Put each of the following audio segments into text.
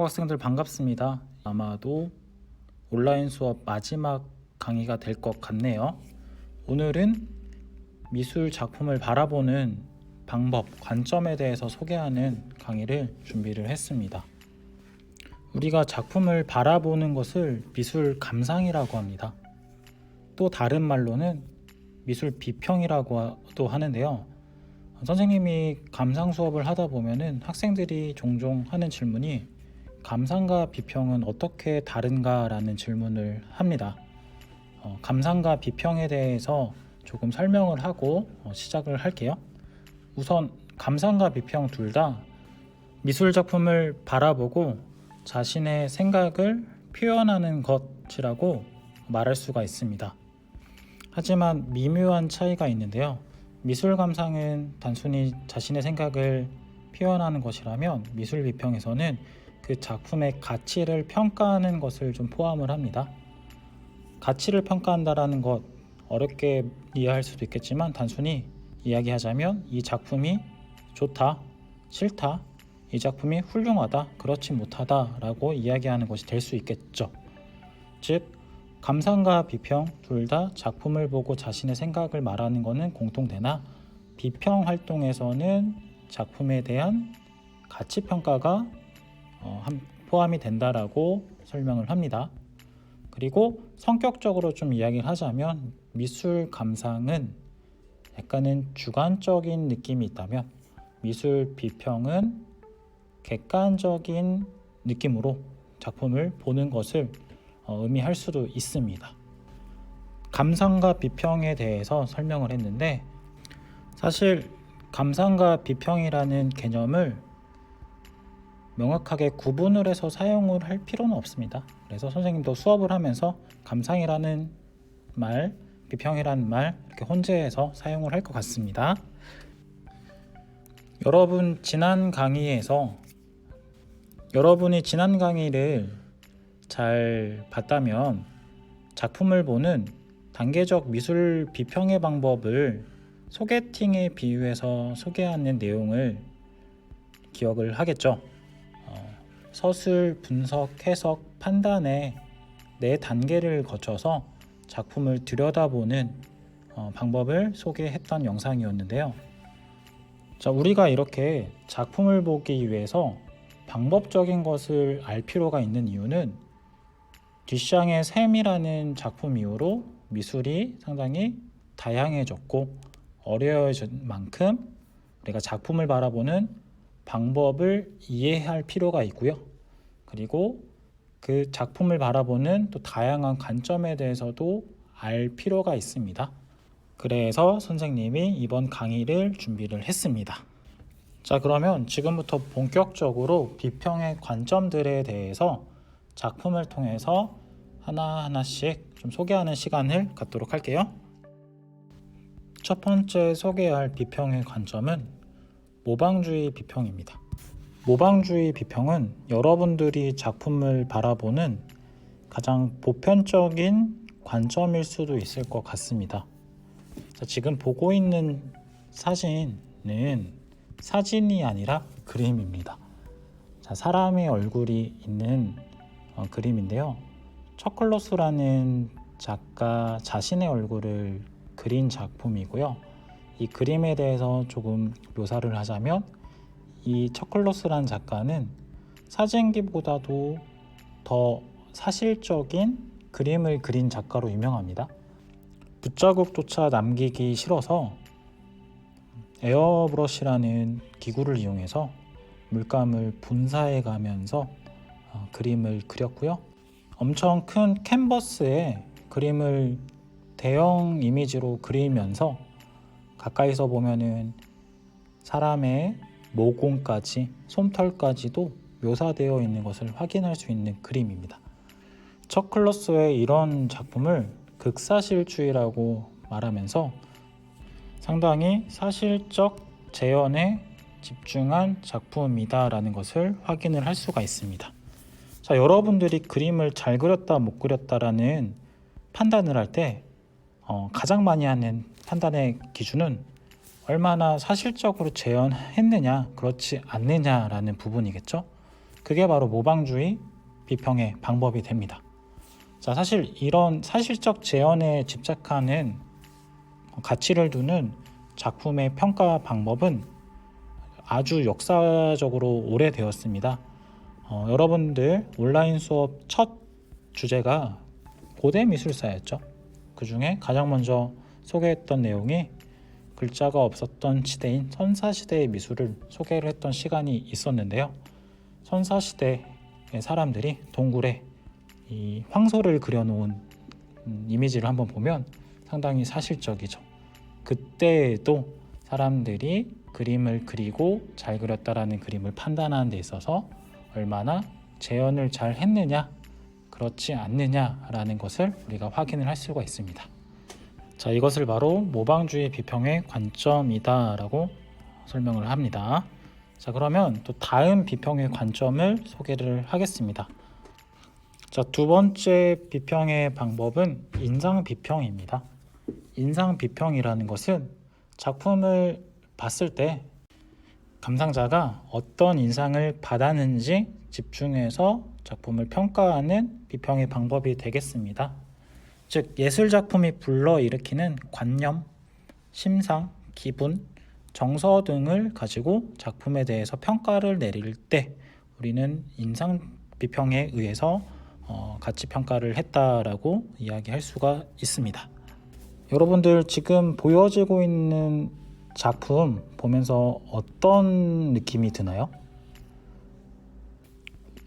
고 학생들 반갑습니다. 아마도 온라인 수업 마지막 강의가 될 것 같네요. 오늘은 미술 작품을 바라보는 방법, 관점에 대해서 소개하는 강의를 준비를 했습니다. 우리가 작품을 바라보는 것을 미술 감상이라고 합니다. 또 다른 말로는 미술 비평이라고도 하는데요. 선생님이 감상 수업을 하다 보면은 학생들이 종종 하는 질문이 감상과 비평은 어떻게 다른가 라는 질문을 합니다. 감상과 비평에 대해서 조금 설명을 하고 시작을 할게요. 우선 감상과 비평 둘 다 미술 작품을 바라보고 자신의 생각을 표현하는 것이라고 말할 수가 있습니다. 하지만 미묘한 차이가 있는데요. 미술 감상은 단순히 자신의 생각을 표현하는 것이라면 미술 비평에서는 그 작품의 가치를 평가하는 것을 좀 포함을 합니다. 가치를 평가한다라는 것 어렵게 이해할 수도 있겠지만 단순히 이야기하자면 이 작품이 좋다, 싫다, 이 작품이 훌륭하다, 그렇지 못하다 라고 이야기하는 것이 될 수 있겠죠. 즉 감상과 비평 둘 다 작품을 보고 자신의 생각을 말하는 것은 공통되나 비평 활동에서는 작품에 대한 가치 평가가 포함이 된다라고 설명을 합니다. 그리고 성격적으로 좀 이야기를 하자면 미술 감상은 약간은 주관적인 느낌이 있다면 미술 비평은 객관적인 느낌으로 작품을 보는 것을 의미할 수도 있습니다. 감상과 비평에 대해서 설명을 했는데 사실 감상과 비평이라는 개념을 명확하게 구분을 해서 사용을 할 필요는 없습니다. 그래서 선생님도 수업을 하면서 감상이라는 말, 비평이라는 말 이렇게 혼재해서 사용을 할 것 같습니다. 여러분이 지난 강의를 잘 봤다면 작품을 보는 단계적 미술 비평의 방법을 소개팅에 비유해서 소개하는 내용을 기억을 하겠죠. 서술, 분석, 해석, 판단의 4단계를 거쳐서 작품을 들여다보는 방법을 소개했던 영상이었는데요. 자, 우리가 이렇게 작품을 보기 위해서 방법적인 것을 알 필요가 있는 이유는 뒷샹의 샘이라는 작품 이후로 미술이 상당히 다양해졌고 어려워진 만큼 우리가 작품을 바라보는 방법을 이해할 필요가 있고요. 그리고 그 작품을 바라보는 또 다양한 관점에 대해서도 알 필요가 있습니다. 그래서 선생님이 이번 강의를 준비를 했습니다. 자, 그러면 지금부터 본격적으로 비평의 관점들에 대해서 작품을 통해서 하나하나씩 좀 소개하는 시간을 갖도록 할게요. 첫 번째 소개할 비평의 관점은 모방주의 비평입니다. 모방주의 비평은 여러분들이 작품을 바라보는 가장 보편적인 관점일 수도 있을 것 같습니다. 자, 지금 보고 있는 사진은 사진이 아니라 그림입니다. 자, 사람의 얼굴이 있는 그림인데요. 척클로스라는 작가 자신의 얼굴을 그린 작품이고요. 이 그림에 대해서 조금 묘사를 하자면 이 척클로스라는 작가는 사진기보다도 더 사실적인 그림을 그린 작가로 유명합니다. 붓자국조차 남기기 싫어서 에어브러시라는 기구를 이용해서 물감을 분사해 가면서 그림을 그렸고요. 엄청 큰 캔버스에 그림을 대형 이미지로 그리면서 가까이서 보면은 사람의 모공까지 솜털까지도 묘사되어 있는 것을 확인할 수 있는 그림입니다. 척클로스의 이런 작품을 극사실주의라고 말하면서 상당히 사실적 재현에 집중한 작품이다라는 것을 확인을 할 수가 있습니다. 자, 여러분들이 그림을 잘 그렸다 못 그렸다라는 판단을 할 때 가장 많이 하는 판단의 기준은 얼마나 사실적으로 재현했느냐 그렇지 않느냐라는 부분이겠죠. 그게 바로 모방주의 비평의 방법이 됩니다. 자, 사실 이런 사실적 재현에 집착하는 가치를 두는 작품의 평가 방법은 아주 역사적으로 오래되었습니다. 여러분들 온라인 수업 첫 주제가 고대 미술사였죠. 그 중에 가장 먼저 소개했던 내용이 글자가 없었던 시대인 선사시대의 미술을 소개를 했던 시간이 있었는데요. 선사시대의 사람들이 동굴에 이 황소를 그려놓은 이미지를 한번 보면 상당히 사실적이죠. 그때에도 사람들이 그림을 그리고 잘 그렸다라는 그림을 판단하는 데 있어서 얼마나 재현을 잘 했느냐, 그렇지 않느냐라는 것을 우리가 확인을 할 수가 있습니다. 자, 이것을 바로 모방주의 비평의 관점이다라고 설명을 합니다. 자, 그러면 또 다음 비평의 관점을 소개를 하겠습니다. 자, 두 번째 비평의 방법은 인상 비평입니다. 인상 비평이라는 것은 작품을 봤을 때 감상자가 어떤 인상을 받았는지 집중해서 작품을 평가하는 비평의 방법이 되겠습니다. 즉, 예술작품이 불러일으키는 관념, 심상, 기분, 정서 등을 가지고 작품에 대해서 평가를 내릴 때 우리는 인상 비평에 의해서 가치 평가를 했다라고 이야기할 수가 있습니다. 여러분들 지금 보여지고 있는 작품 보면서 어떤 느낌이 드나요?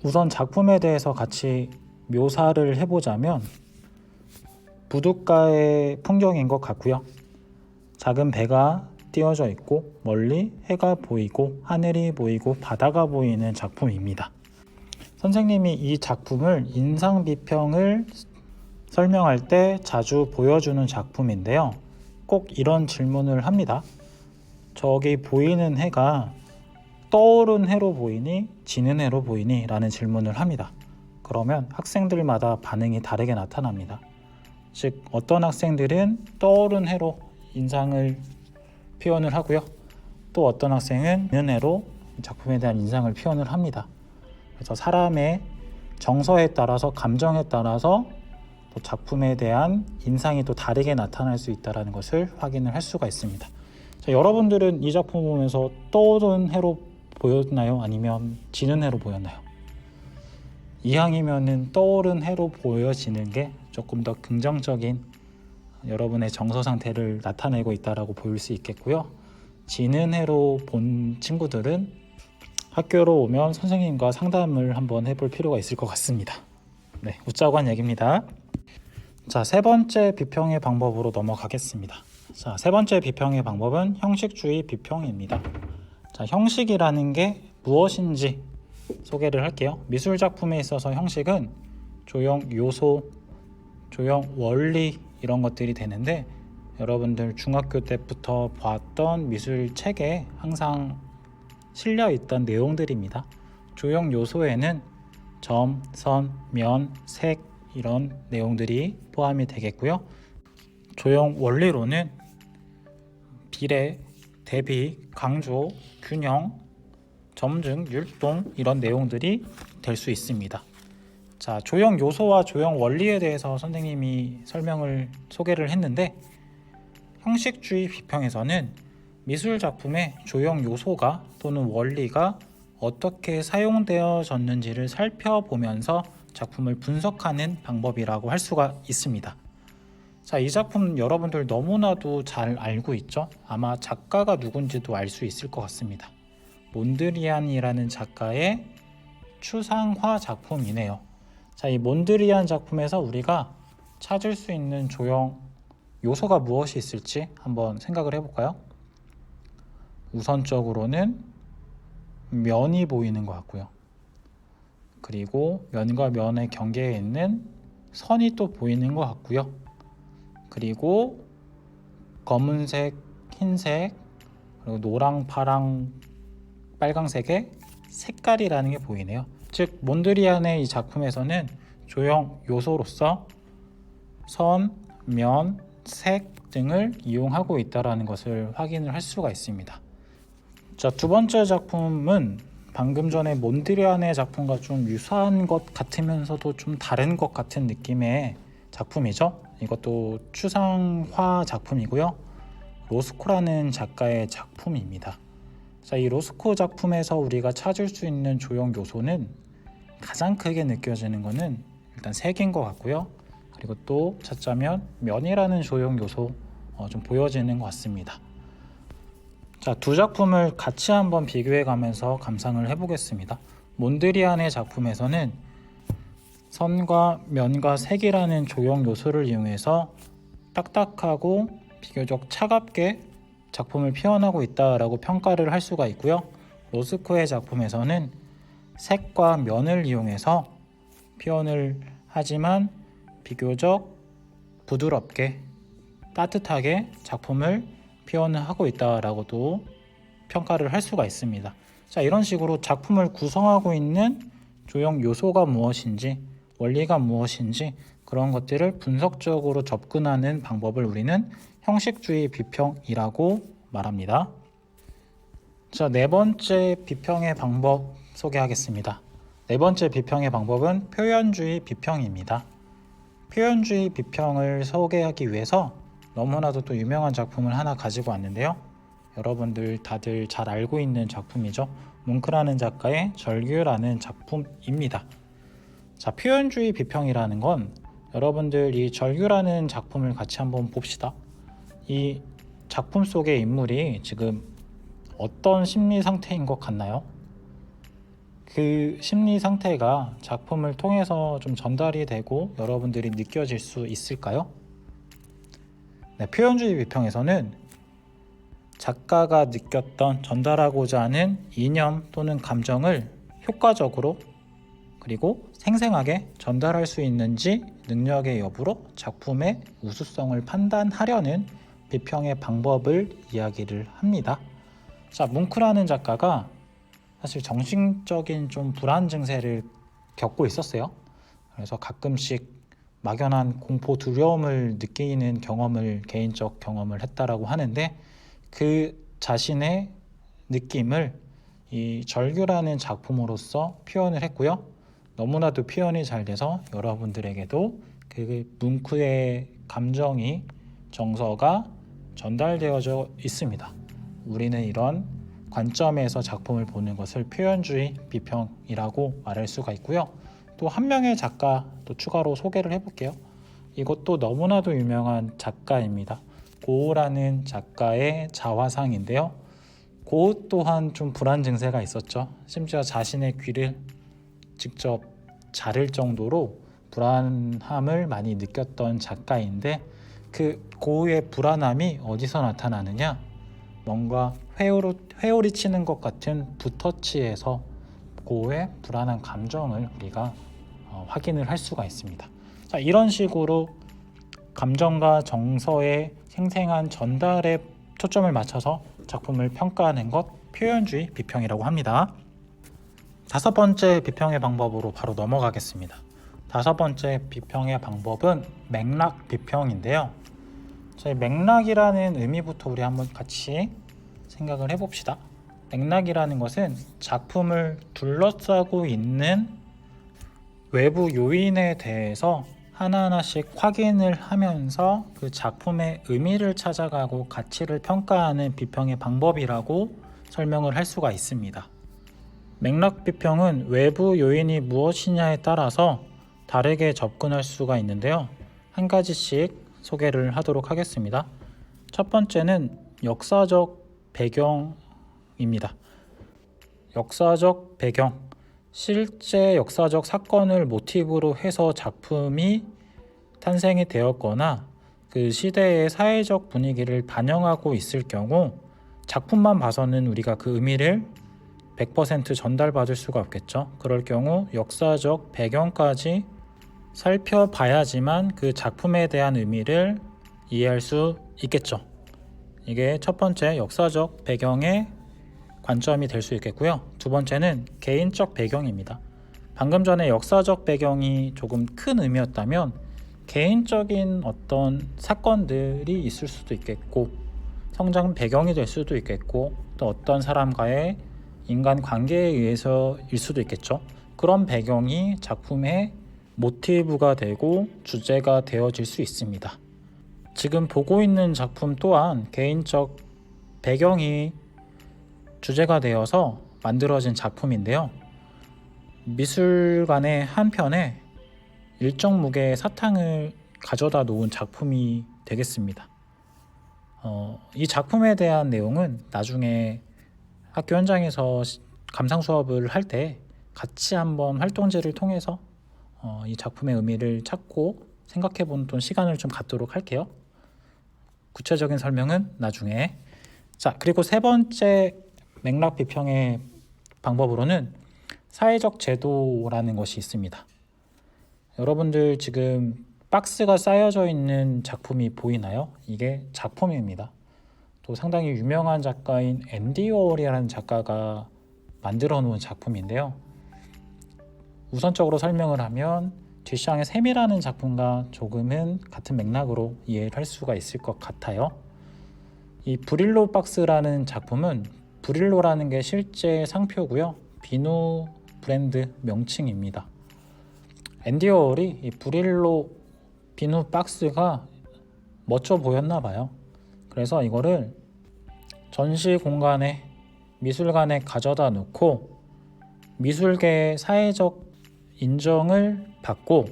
우선 작품에 대해서 같이 묘사를 해보자면 부둣가의 풍경인 것 같고요. 작은 배가 띄어져 있고 멀리 해가 보이고 하늘이 보이고 바다가 보이는 작품입니다. 선생님이 이 작품을 인상 비평을 설명할 때 자주 보여주는 작품인데요. 꼭 이런 질문을 합니다. 저기 보이는 해가 떠오른 해로 보이니 지는 해로 보이니? 라는 질문을 합니다. 그러면 학생들마다 반응이 다르게 나타납니다. 즉, 어떤 학생들은 떠오른 해로 인상을 표현을 하고요. 또 어떤 학생은 지는 해로 작품에 대한 인상을 표현을 합니다. 그래서 사람의 정서에 따라서 감정에 따라서 또 작품에 대한 인상이 또 다르게 나타날 수 있다는 것을 확인을 할 수가 있습니다. 자, 여러분들은 이 작품 보면서 떠오른 해로 보였나요? 아니면 지는 해로 보였나요? 이왕이면은 떠오른 해로 보여지는 게 조금 더 긍정적인 여러분의 정서 상태를 나타내고 있다라고 보일 수 있겠고요. 지는 해로 본 친구들은 학교로 오면 선생님과 상담을 한번 해볼 필요가 있을 것 같습니다. 네, 웃자고 한 얘기입니다. 자, 세 번째 비평의 방법으로 넘어가겠습니다. 자, 세 번째 비평의 방법은 형식주의 비평입니다. 자, 형식이라는 게 무엇인지 소개를 할게요. 미술 작품에 있어서 형식은 조형 요소, 조형 원리 이런 것들이 되는데 여러분들 중학교 때부터 봤던 미술 책에 항상 실려 있던 내용들입니다. 조형 요소에는 점, 선, 면, 색 이런 내용들이 포함이 되겠고요. 조형 원리로는 비례, 대비, 강조, 균형, 점증, 율동 이런 내용들이 될 수 있습니다. 자, 조형 요소와 조형 원리에 대해서 선생님이 소개를 했는데 형식주의 비평에서는 미술 작품의 조형 요소가 또는 원리가 어떻게 사용되어졌는지를 살펴보면서 작품을 분석하는 방법이라고 할 수가 있습니다. 자, 이 작품 여러분들 너무나도 잘 알고 있죠? 아마 작가가 누군지도 알 수 있을 것 같습니다. 몬드리안이라는 작가의 추상화 작품이네요. 자, 이 몬드리안 작품에서 우리가 찾을 수 있는 조형 요소가 무엇이 있을지 한번 생각을 해볼까요? 우선적으로는 면이 보이는 것 같고요. 그리고 면과 면의 경계에 있는 선이 또 보이는 것 같고요. 그리고 검은색, 흰색, 그리고 노랑, 파랑, 빨강색의 색깔이라는 게 보이네요. 즉, 몬드리안의 이 작품에서는 조형 요소로서 선, 면, 색 등을 이용하고 있다는 것을 확인을 할 수가 있습니다. 자, 두 번째 작품은 방금 전에 몬드리안의 작품과 좀 유사한 것 같으면서도 좀 다른 것 같은 느낌의 작품이죠. 이것도 추상화 작품이고요. 로스코라는 작가의 작품입니다. 자, 이 로스코 작품에서 우리가 찾을 수 있는 조형 요소는 가장 크게 느껴지는 것은 일단 색인 것 같고요. 그리고 또 찾자면 면이라는 조형 요소 좀 보여지는 것 같습니다. 자, 두 작품을 같이 한번 비교해 가면서 감상을 해보겠습니다. 몬드리안의 작품에서는 선과 면과 색이라는 조형 요소를 이용해서 딱딱하고 비교적 차갑게 작품을 표현하고 있다라고 평가를 할 수가 있고요. 로스코의 작품에서는 색과 면을 이용해서 표현을 하지만 비교적 부드럽게 따뜻하게 작품을 표현을 하고 있다라고도 평가를 할 수가 있습니다. 자, 이런 식으로 작품을 구성하고 있는 조형 요소가 무엇인지, 원리가 무엇인지 그런 것들을 분석적으로 접근하는 방법을 우리는 형식주의 비평이라고 말합니다. 자, 네 번째 비평의 방법 소개하겠습니다. 네 번째 비평의 방법은 표현주의 비평입니다. 표현주의 비평을 소개하기 위해서 너무나도 또 유명한 작품을 하나 가지고 왔는데요. 여러분들 다들 잘 알고 있는 작품이죠. 뭉크라는 작가의 절규라는 작품입니다. 자, 표현주의 비평이라는 건 여러분들 이 절규라는 작품을 같이 한번 봅시다. 이 작품 속의 인물이 지금 어떤 심리 상태인 것 같나요? 그 심리 상태가 작품을 통해서 좀 전달이 되고 여러분들이 느껴질 수 있을까요? 네, 표현주의 비평에서는 작가가 느꼈던 전달하고자 하는 이념 또는 감정을 효과적으로 그리고 생생하게 전달할 수 있는지 능력의 여부로 작품의 우수성을 판단하려는 비평의 방법을 이야기를 합니다. 자, 뭉크라는 작가가 사실 정신적인 좀 불안 증세를 겪고 있었어요. 그래서 가끔씩 막연한 공포 두려움을 느끼는 개인적 경험을 했다라고 하는데 그 자신의 느낌을 이 절규라는 작품으로서 표현을 했고요. 너무나도 표현이 잘 돼서 여러분들에게도 그 뭉크의 감정이 정서가 전달되어져 있습니다. 우리는 이런 관점에서 작품을 보는 것을 표현주의 비평이라고 말할 수가 있고요. 또 한 명의 작가 또 추가로 소개를 해볼게요. 이것도 너무나도 유명한 작가입니다. 고우라는 작가의 자화상인데요. 고우 또한 좀 불안 증세가 있었죠. 심지어 자신의 귀를 직접 자를 정도로 불안함을 많이 느꼈던 작가인데 그 고우의 불안함이 어디서 나타나느냐? 뭔가 회오리치는 것 같은 붓터치에서 고우의 불안한 감정을 우리가 확인을 할 수가 있습니다. 자, 이런 식으로 감정과 정서의 생생한 전달에 초점을 맞춰서 작품을 평가하는 것 표현주의 비평이라고 합니다. 다섯 번째 비평의 방법으로 바로 넘어가겠습니다. 다섯 번째 비평의 방법은 맥락 비평인데요. 저희 맥락이라는 의미부터 우리 한번 같이 생각을 해봅시다. 맥락이라는 것은 작품을 둘러싸고 있는 외부 요인에 대해서 하나하나씩 확인을 하면서 그 작품의 의미를 찾아가고 가치를 평가하는 비평의 방법이라고 설명을 할 수가 있습니다. 맥락 비평은 외부 요인이 무엇이냐에 따라서 다르게 접근할 수가 있는데요. 한 가지씩 소개를 하도록 하겠습니다. 첫 번째는 역사적 배경입니다. 역사적 배경, 실제 역사적 사건을 모티브로 해서 작품이 탄생이 되었거나 그 시대의 사회적 분위기를 반영하고 있을 경우 작품만 봐서는 우리가 그 의미를 100% 전달받을 수가 없겠죠. 그럴 경우 역사적 배경까지 살펴봐야지만 그 작품에 대한 의미를 이해할 수 있겠죠. 이게 첫 번째 역사적 배경의 관점이 될 수 있겠고요. 두 번째는 개인적 배경입니다. 방금 전에 역사적 배경이 조금 큰 의미였다면 개인적인 어떤 사건들이 있을 수도 있겠고 성장 배경이 될 수도 있겠고 또 어떤 사람과의 인간 관계에 의해서일 수도 있겠죠. 그런 배경이 작품의 모티브가 되고 주제가 되어질 수 있습니다. 지금 보고 있는 작품 또한 개인적 배경이 주제가 되어서 만들어진 작품인데요. 미술관의 한편에 일정 무게의 사탕을 가져다 놓은 작품이 되겠습니다. 이 작품에 대한 내용은 나중에 학교 현장에서 감상 수업을 할 때 같이 한번 활동지를 통해서 이 작품의 의미를 찾고 생각해보는 시간을 좀 갖도록 할게요. 구체적인 설명은 나중에. 자, 그리고 세 번째 맥락 비평의 방법으로는 사회적 제도라는 것이 있습니다. 여러분들 지금 박스가 쌓여져 있는 작품이 보이나요? 이게 작품입니다. 또 상당히 유명한 작가인 앤디 워홀이라는 작가가 만들어 놓은 작품인데요. 우선적으로 설명을 하면 듀샹의 샘이라는 작품과 조금은 같은 맥락으로 이해를 할 수가 있을 것 같아요. 이 브릴로 박스라는 작품은 브릴로라는 게 실제 상표고요. 비누 브랜드 명칭입니다. 앤디 워홀이 이 브릴로 비누 박스가 멋져 보였나 봐요. 그래서 이거를 전시 공간에 미술관에 가져다 놓고 미술계의 사회적 인정을 받고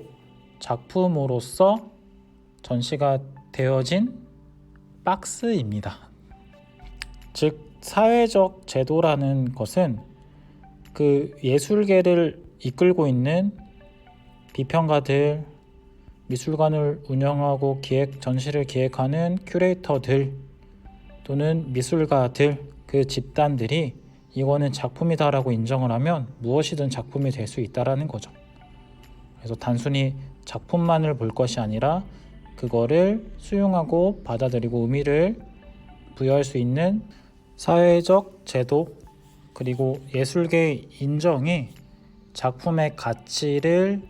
작품으로서 전시가 되어진 박스입니다. 즉 사회적 제도라는 것은 그 예술계를 이끌고 있는 비평가들, 미술관을 운영하고 전시를 기획하는 큐레이터들 또는 미술가들, 그 집단들이 이거는 작품이다라고 인정을 하면 무엇이든 작품이 될 수 있다라는 거죠. 그래서 단순히 작품만을 볼 것이 아니라 그거를 수용하고 받아들이고 의미를 부여할 수 있는 사회적 제도, 그리고 예술계의 인정이 작품의 가치를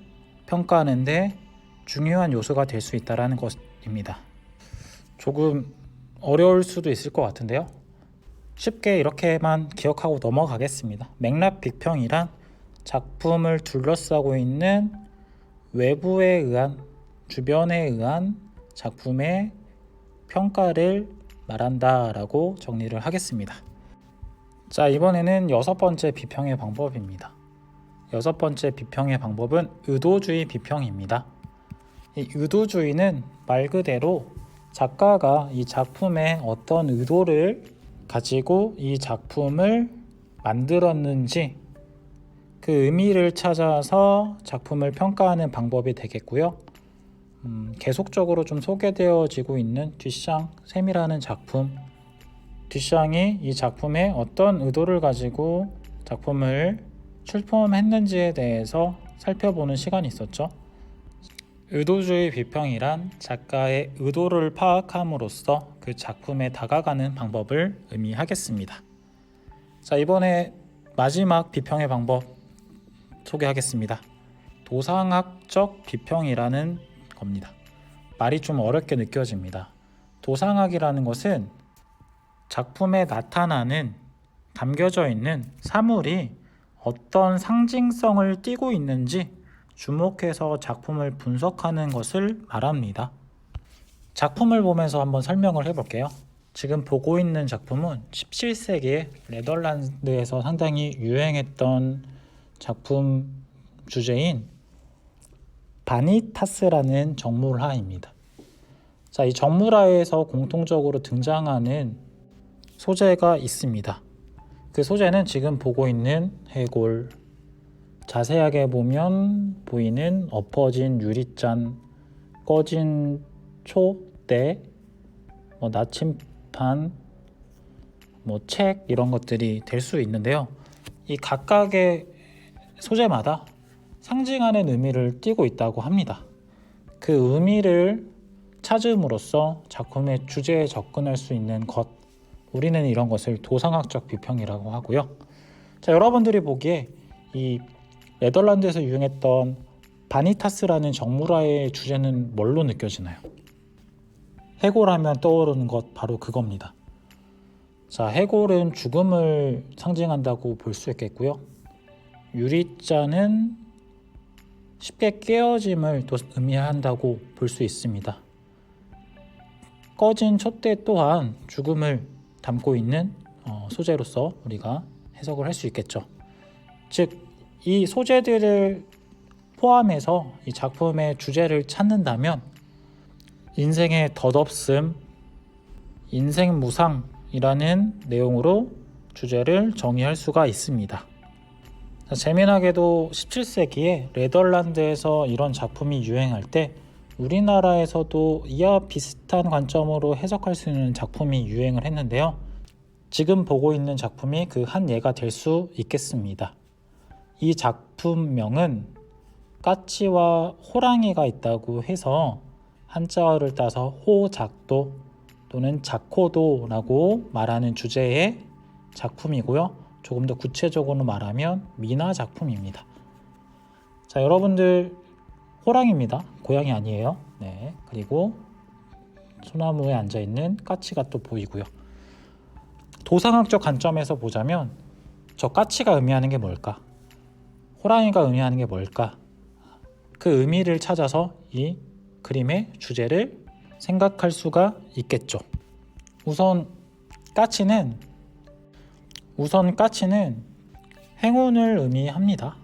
평가하는 데 중요한 요소가 될 수 있다는 것입니다. 조금 어려울 수도 있을 것 같은데요. 쉽게 이렇게만 기억하고 넘어가겠습니다. 맥락 비평이란 작품을 둘러싸고 있는 외부에 의한, 주변에 의한 작품의 평가를 말한다라고 정리를 하겠습니다. 자, 이번에는 6번째 비평의 방법입니다. 6번째 비평의 방법은 의도주의 비평입니다. 이 의도주의는 말 그대로 작가가 이 작품에 어떤 의도를 가지고 이 작품을 만들었는지 그 의미를 찾아서 작품을 평가하는 방법이 되겠고요. 계속적으로 좀 소개되어지고 있는 듀샹 샘이라는 작품, 듀샹이 이 작품에 어떤 의도를 가지고 작품을 출품했는지에 대해서 살펴보는 시간이 있었죠. 의도주의 비평이란 작가의 의도를 파악함으로써 그 작품에 다가가는 방법을 의미하겠습니다. 자, 이번에 마지막 비평의 방법 소개하겠습니다. 도상학적 비평이라는 겁니다. 말이 좀 어렵게 느껴집니다. 도상학이라는 것은 작품에 나타나는, 담겨져 있는 사물이 어떤 상징성을 띠고 있는지 주목해서 작품을 분석하는 것을 말합니다. 작품을 보면서 한번 설명을 해볼게요. 지금 보고 있는 작품은 17세기에 네덜란드에서 상당히 유행했던 작품 주제인 바니타스라는 정물화입니다. 자, 이 정물화에서 공통적으로 등장하는 소재가 있습니다. 그 소재는 지금 보고 있는 해골, 자세하게 보면 보이는 엎어진 유리잔, 꺼진 촛대, 나침반, 책 이런 것들이 될 수 있는데요. 이 각각의 소재마다 상징하는 의미를 띠고 있다고 합니다. 그 의미를 찾음으로써 작품의 주제에 접근할 수 있는 것, 우리는 이런 것을 도상학적 비평이라고 하고요. 자, 여러분들이 보기에 이 네덜란드에서 유행했던 바니타스라는 정물화의 주제는 뭘로 느껴지나요? 해골하면 떠오르는 것 바로 그겁니다. 자, 해골은 죽음을 상징한다고 볼 수 있겠고요. 유리자는 쉽게 깨어짐을 또 의미한다고 볼 수 있습니다. 꺼진 촛대 또한 죽음을 담고 있는 소재로서 우리가 해석을 할 수 있겠죠. 즉, 이 소재들을 포함해서 이 작품의 주제를 찾는다면 인생의 덧없음, 인생무상이라는 내용으로 주제를 정의할 수가 있습니다. 재미나게도 17세기에 네덜란드에서 이런 작품이 유행할 때 우리나라에서도 이와 비슷한 관점으로 해석할 수 있는 작품이 유행을 했는데요. 지금 보고 있는 작품이 그 한 예가 될 수 있겠습니다. 이 작품명은 까치와 호랑이가 있다고 해서 한자어를 따서 호작도 또는 작호도라고 말하는 주제의 작품이고요. 조금 더 구체적으로 말하면 미나 작품입니다. 자, 여러분들 호랑이입니다. 고양이 아니에요. 네, 그리고 소나무에 앉아있는 까치가 또 보이고요. 도상학적 관점에서 보자면 저 까치가 의미하는 게 뭘까? 호랑이가 의미하는 게 뭘까? 그 의미를 찾아서 이 그림의 주제를 생각할 수가 있겠죠. 우선 까치는 행운을 의미합니다.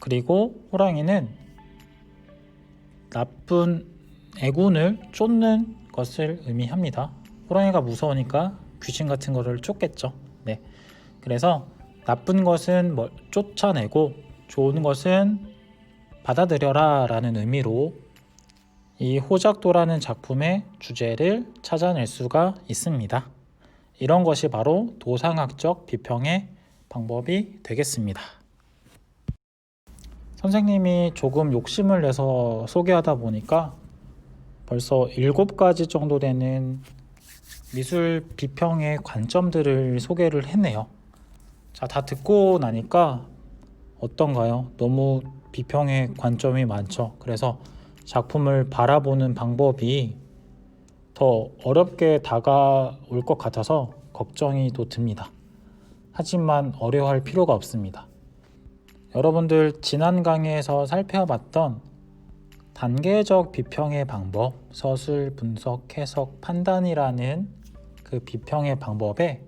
그리고 호랑이는 나쁜 애군을 쫓는 것을 의미합니다. 호랑이가 무서우니까 귀신 같은 거를 쫓겠죠. 네. 그래서 나쁜 것은 쫓아내고 좋은 것은 받아들여라 라는 의미로 이 호작도라는 작품의 주제를 찾아낼 수가 있습니다. 이런 것이 바로 도상학적 비평의 방법이 되겠습니다. 선생님이 조금 욕심을 내서 소개하다 보니까 벌써 7가지 정도 되는 미술 비평의 관점들을 소개를 했네요. 자, 다 듣고 나니까 어떤가요? 너무 비평의 관점이 많죠. 그래서 작품을 바라보는 방법이 더 어렵게 다가올 것 같아서 걱정이 또 듭니다. 하지만 어려워할 필요가 없습니다. 여러분들 지난 강의에서 살펴봤던 단계적 비평의 방법, 서술, 분석, 해석, 판단이라는 그 비평의 방법에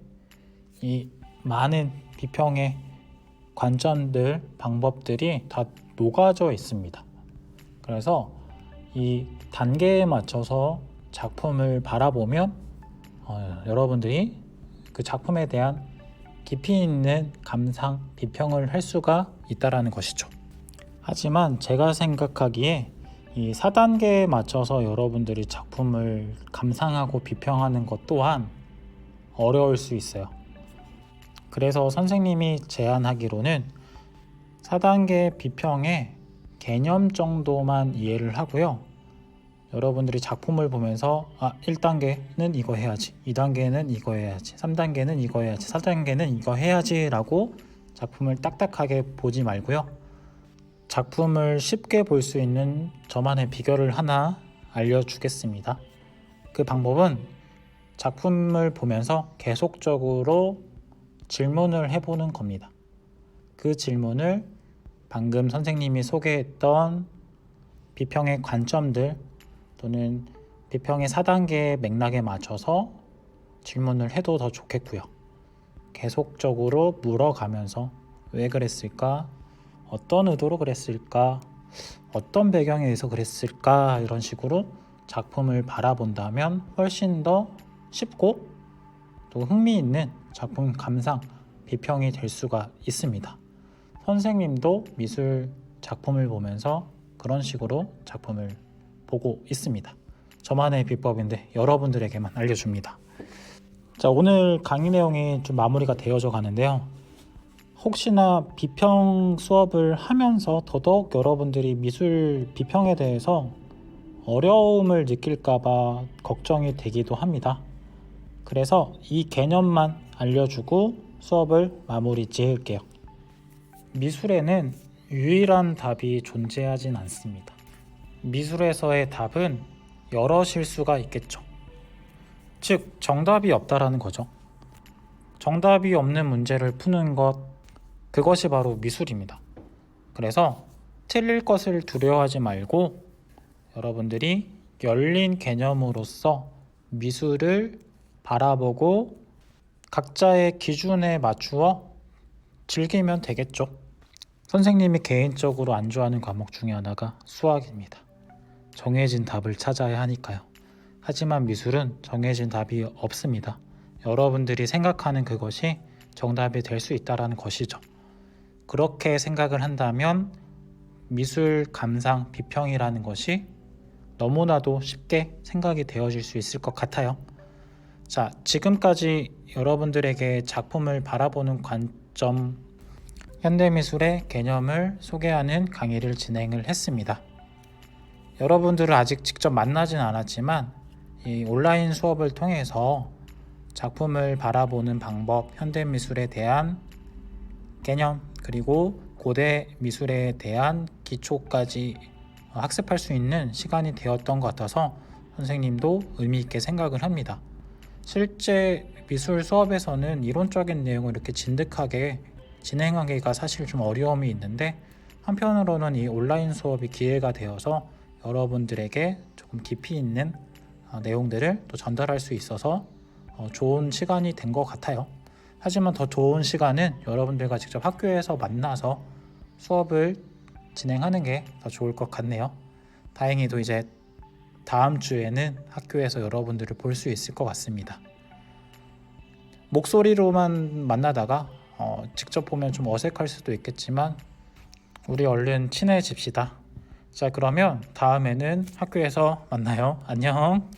이 많은 비평의 관점들, 방법들이 다 녹아져 있습니다. 그래서 이 단계에 맞춰서 작품을 바라보면 여러분들이 그 작품에 대한 깊이 있는 감상, 비평을 할 수가 있다라는 것이죠. 하지만 제가 생각하기에 이 4단계에 맞춰서 여러분들이 작품을 감상하고 비평하는 것 또한 어려울 수 있어요. 그래서 선생님이 제안하기로는 4단계 비평의 개념 정도만 이해를 하고요. 여러분들이 작품을 보면서 1단계는 이거 해야지, 2단계는 이거 해야지, 3단계는 이거 해야지, 4단계는 이거 해야지 라고 작품을 딱딱하게 보지 말고요. 작품을 쉽게 볼 수 있는 저만의 비결을 하나 알려주겠습니다. 그 방법은 작품을 보면서 계속적으로 질문을 해보는 겁니다. 그 질문을 방금 선생님이 소개했던 비평의 관점들 또는 비평의 4단계의 맥락에 맞춰서 질문을 해도 더 좋겠고요. 계속적으로 물어가면서 왜 그랬을까? 어떤 의도로 그랬을까? 어떤 배경에 의해서 그랬을까? 이런 식으로 작품을 바라본다면 훨씬 더 쉽고 또 흥미있는 작품 감상, 비평이 될 수가 있습니다. 선생님도 미술 작품을 보면서 그런 식으로 작품을 보고 있습니다. 저만의 비법인데 여러분들에게만 알려줍니다. 자, 오늘 강의 내용이 좀 마무리가 되어져 가는데요. 혹시나 비평 수업을 하면서 더더욱 여러분들이 미술 비평에 대해서 어려움을 느낄까봐 걱정이 되기도 합니다. 그래서 이 개념만 알려주고 수업을 마무리 지을게요. 미술에는 유일한 답이 존재하진 않습니다. 미술에서의 답은 여럿일 수가 있겠죠. 즉, 정답이 없다라는 거죠. 정답이 없는 문제를 푸는 것, 그것이 바로 미술입니다. 그래서 틀릴 것을 두려워하지 말고 여러분들이 열린 개념으로서 미술을 바라보고 각자의 기준에 맞추어 즐기면 되겠죠. 선생님이 개인적으로 안 좋아하는 과목 중에 하나가 수학입니다. 정해진 답을 찾아야 하니까요. 하지만 미술은 정해진 답이 없습니다. 여러분들이 생각하는 그것이 정답이 될 수 있다는 것이죠. 그렇게 생각을 한다면 미술 감상 비평이라는 것이 너무나도 쉽게 생각이 되어질 수 있을 것 같아요. 자, 지금까지 여러분들에게 작품을 바라보는 관점, 현대미술의 개념을 소개하는 강의를 진행을 했습니다. 여러분들을 아직 직접 만나진 않았지만 이 온라인 수업을 통해서 작품을 바라보는 방법, 현대미술에 대한 개념, 그리고 고대 미술에 대한 기초까지 학습할 수 있는 시간이 되었던 것 같아서 선생님도 의미 있게 생각을 합니다. 실제 미술 수업에서는 이론적인 내용을 이렇게 진득하게 진행하기가 사실 좀 어려움이 있는데, 한편으로는 이 온라인 수업이 기회가 되어서 여러분들에게 조금 깊이 있는 내용들을 또 전달할 수 있어서 좋은 시간이 된 것 같아요. 하지만 더 좋은 시간은 여러분들과 직접 학교에서 만나서 수업을 진행하는 게 더 좋을 것 같네요. 다행히도 이제 다음 주에는 학교에서 여러분들을 볼 수 있을 것 같습니다. 목소리로만 만나다가 직접 보면 좀 어색할 수도 있겠지만 우리 얼른 친해집시다. 자, 그러면 다음에는 학교에서 만나요. 안녕.